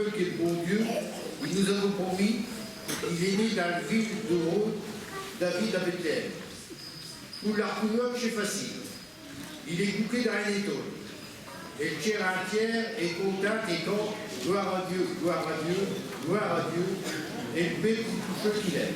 Qui est le bon Dieu, il nous a promis qu'il est né dans la ville de Rhodes, David à Bethléem. Pour la couleur, c'est facile. Il est bouqué dans une étoile. Et le tiers entière est content et quand gloire à Dieu, gloire à Dieu, gloire à Dieu, et paix pour tous ceux qui l'aiment.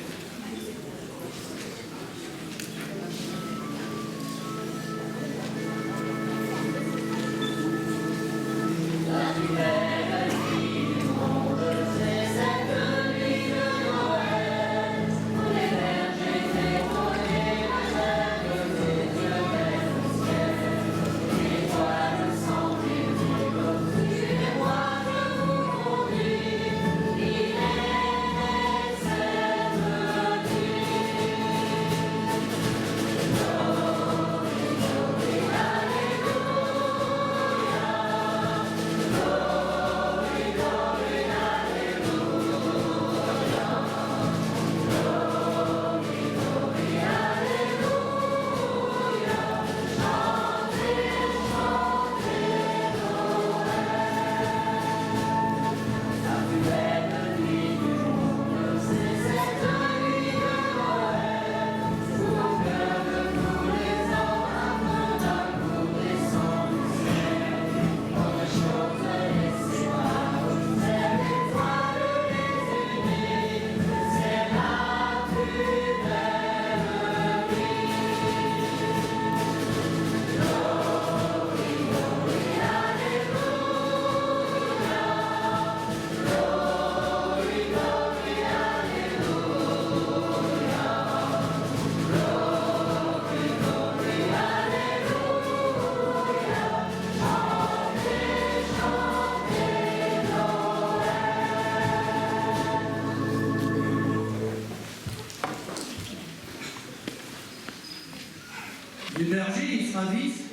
Les bergers, ils se ravissent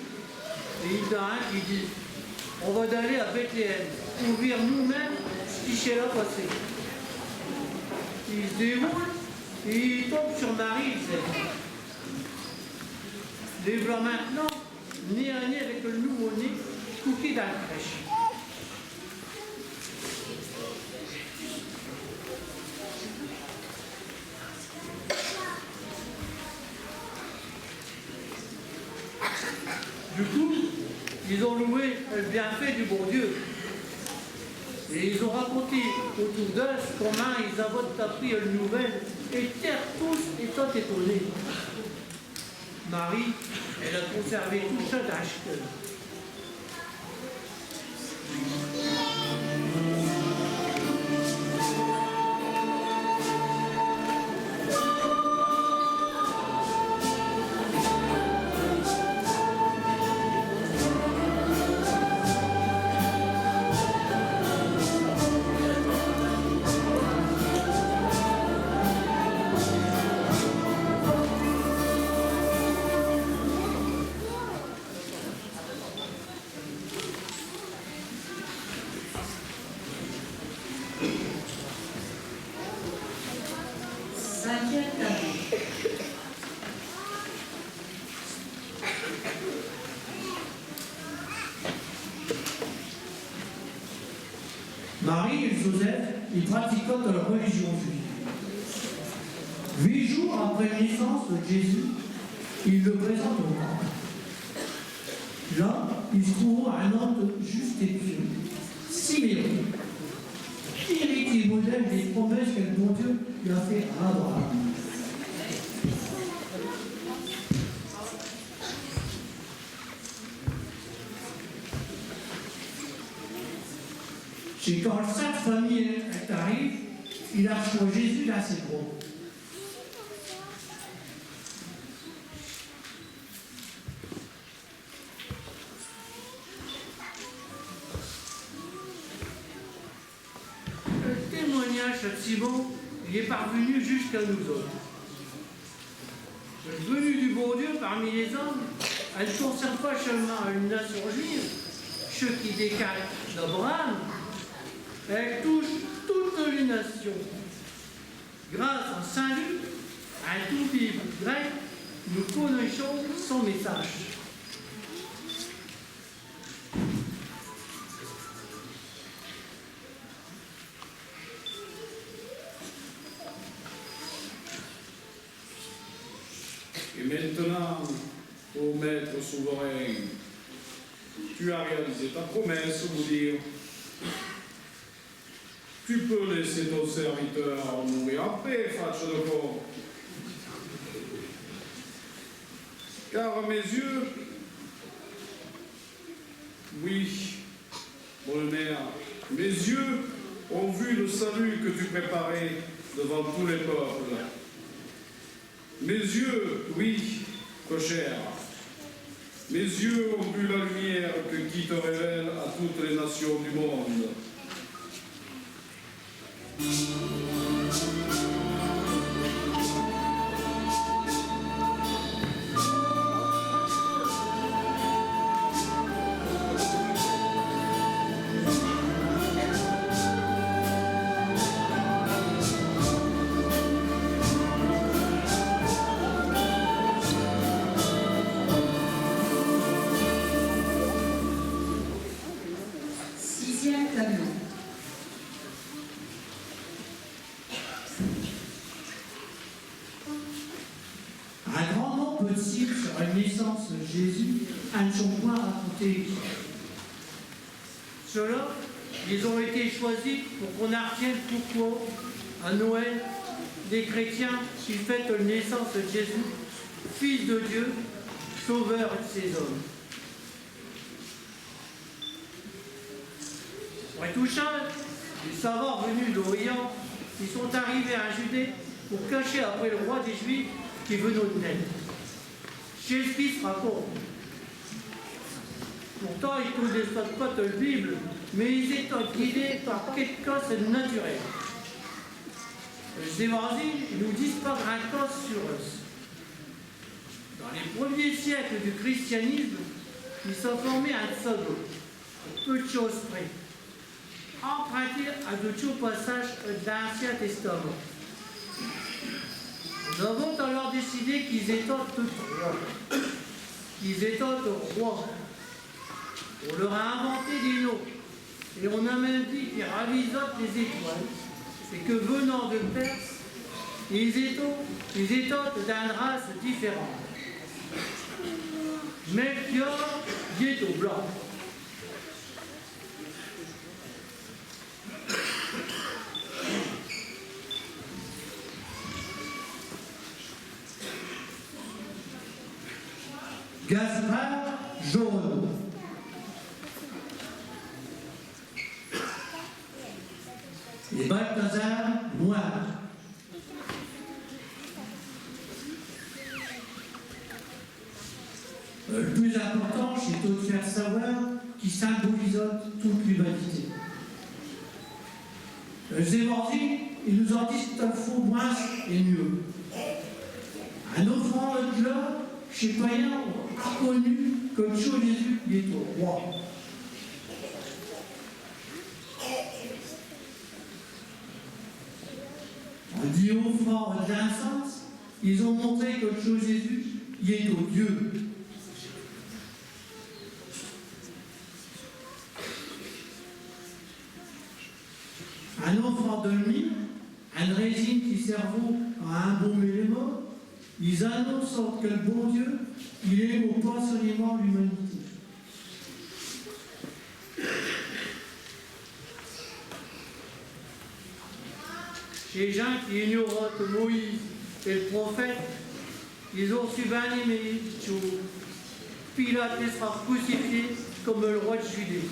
et il y en a un qui dit on va aller à Bethléem, ouvrir nous-mêmes ce qui chez là passé. Il se déroule et il tombe sur Marie, il sait. Les voilà maintenant, nez à nez avec le nouveau-né, couqué dans la crèche. Du coup, ils ont loué le bienfait du bon Dieu. Et ils ont raconté autour d'eux comment ils avaient appris une nouvelle et tous étant étonnés. Marie, elle a conservé tout ça d'Ashkel. Marie et Joseph, ils pratiquaient la religion juive. 8 jours après la naissance de Jésus, ils le présentent au temple. Là, ils se trouvent un homme juste et pieux, Siméon, héritier modèle des promesses que le bon Dieu lui a fait à Abraham. C'est quand cette famille arrive, il a reçu Jésus dans ses bras. Le témoignage de Simon, il est parvenu jusqu'à nous autres. Le venu du bon Dieu parmi les hommes, elle ne concerne pas seulement une nation juive, ceux qui décalent d'Abraham, elle touche toutes les nations. Grâce à Saint Luc, un tout livre grec, nous connaissons son message. maintenant, ô Maître souverain, tu as réalisé ta promesse, vous dire, tu peux laisser ton serviteur mourir en paix, Faccio de corps. Car mes yeux, oui, Brunner, mes yeux ont vu le salut que tu préparais devant tous les peuples. Mes yeux, oui, cochère, mes yeux ont vu la lumière qui te révèle à toutes les nations du monde. Sixième tableau. Un grand nombre de signes sur la naissance de Jésus ne sont point racontés. Ceux-là, ils ont été choisis pour qu'on apprenne pourquoi, à Noël, les chrétiens qui fêtent la naissance de Jésus, Fils de Dieu, Sauveur de ses hommes. Pour touchant, les savants venus d'Orient, ils sont arrivés à Judée pour cacher après le roi des Juifs qui venait de naître. Jésus se raconte. Pourtant, ils ne connaissent pas de Bible, mais ils étaient guidés par quelque chose de naturel. Les évangiles ne nous disent pas grand-chose sur eux. Dans les premiers siècles du christianisme, ils sont formés un pseudo, peu de choses près, empruntés à d'autres passages de l'Ancien Testament. Nous avons alors décidé qu'ils étaient tous rois. Qu'ils étaient rois. On leur a inventé des noms. Et on a même dit qu'ils ravisotent les étoiles. Et que venant de Perse, ils étaient d'une race différente. Melchior, il est au blanc. Gaspard, jaune. Et Balthazar, noir. Le plus important, c'est de faire savoir qui symbolise toute l'humanité. Les évangiles, ils nous en disent que le faux moins est mieux. Un offrant de là, chez païens, a connu que le chaud Jésus il est au roi. On dit offrant d'un sens, ils ont montré que le chaud Jésus il est au Dieu. Un offrant de mie, une résine qui servait à un bon élément, ils annoncent que le bon Dieu, il est au pensionnement de l'humanité. Les gens qui ignorent que Moïse est le prophète, ils ont su bien aimer Pilate sera crucifié comme le roi de Judée.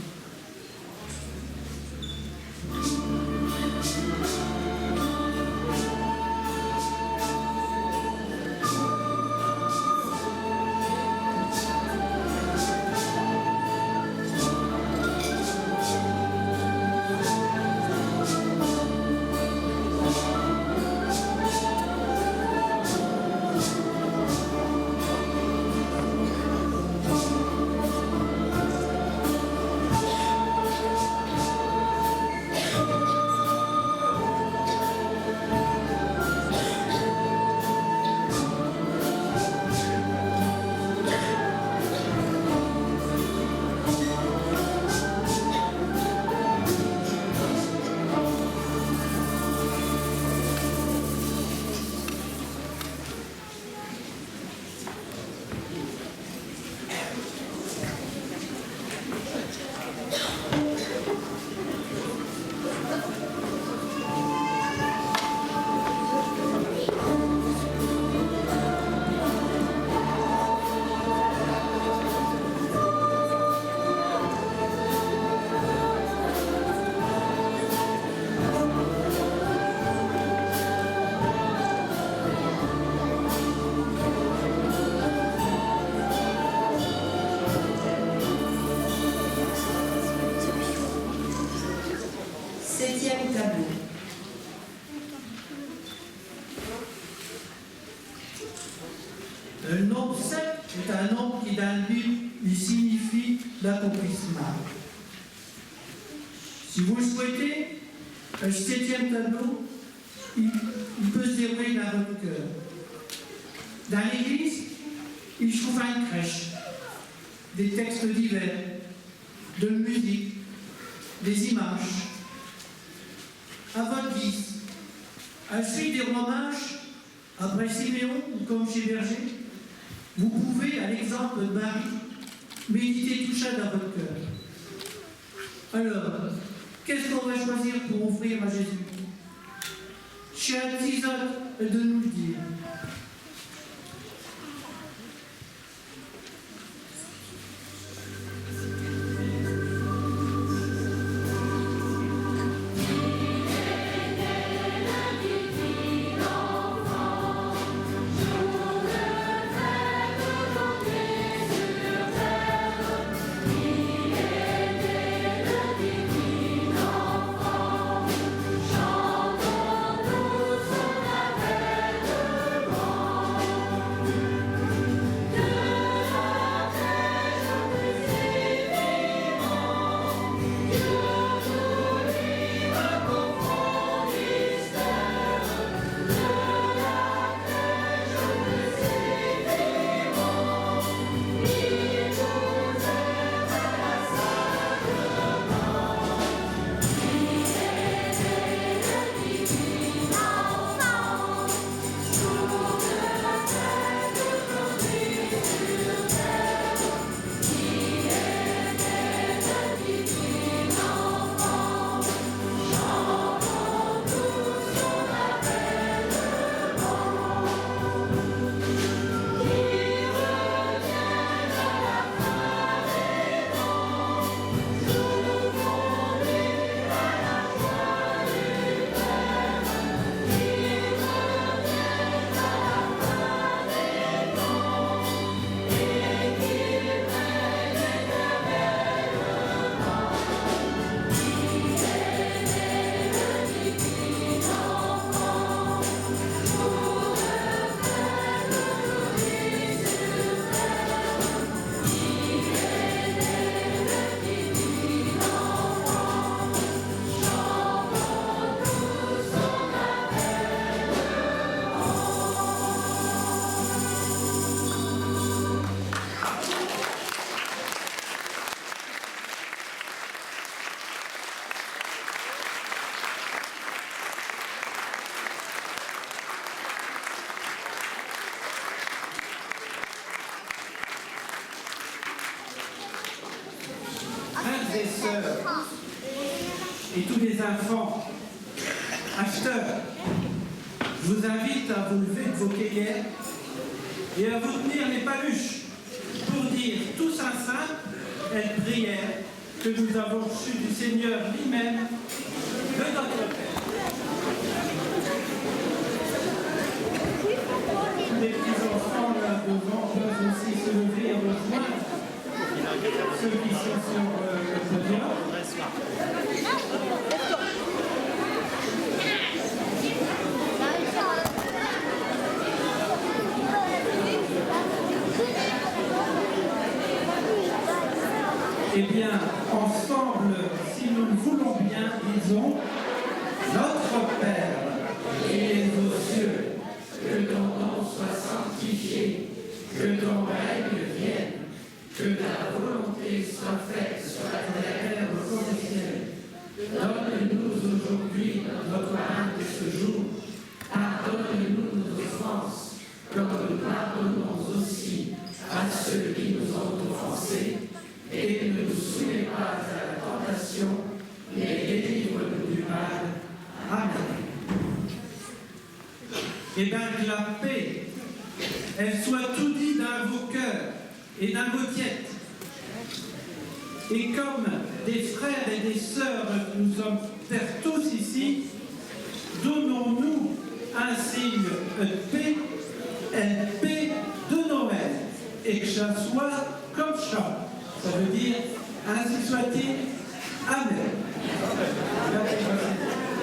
6e tableau. Le nombre 7 est un nombre qui dans la Bible lui signifie l'accomplissement. Si vous le souhaitez, le 7e tableau, il peut se dérouler dans votre cœur. Dans l'église, il se trouve une crèche, des textes divers, de la musique, des images. À votre guise, à la suite des romages, après Siméon ou comme chez Berger, vous pouvez, à l'exemple de Marie, méditer tout ça dans votre cœur. Alors, qu'est-ce qu'on va choisir pour offrir à Jésus? Cher Tizotte de nous le dire. Frères et sœurs, et tous les enfants, acheteurs, je vous invite à vous lever de vos cueillettes et à vous tenir les paluches pour dire tous un simple prière que nous avons reçue du Seigneur lui-même, de notre Père. Les petits enfants là devant peuvent aussi se lever et rejoindre ceux qui sont sur le podium. Eh bien, ensemble, si nous le voulons bien, disons, notre Père qui es aux cieux, que ton nom soit sanctifié, que ton règne vienne, que ta volonté soit faite sur la terre comme au ciel. Donne-nous aujourd'hui notre pain de ce jour. Pardonne-nous nos offenses, comme nous pardonnons aussi à ceux qui nous ont offensés. Et ne nous soumets pas à la tentation, mais délivre-nous du mal. Amen. Et bien que la paix, elle soit tout dit dans vos cœurs et dans vos têtes. Et comme des frères et des sœurs que nous sommes tous ici, donnons-nous un signe de paix, une paix de Noël, et que ça soit comme ça. Ça veut dire, ainsi soit-il. Amen. Amen.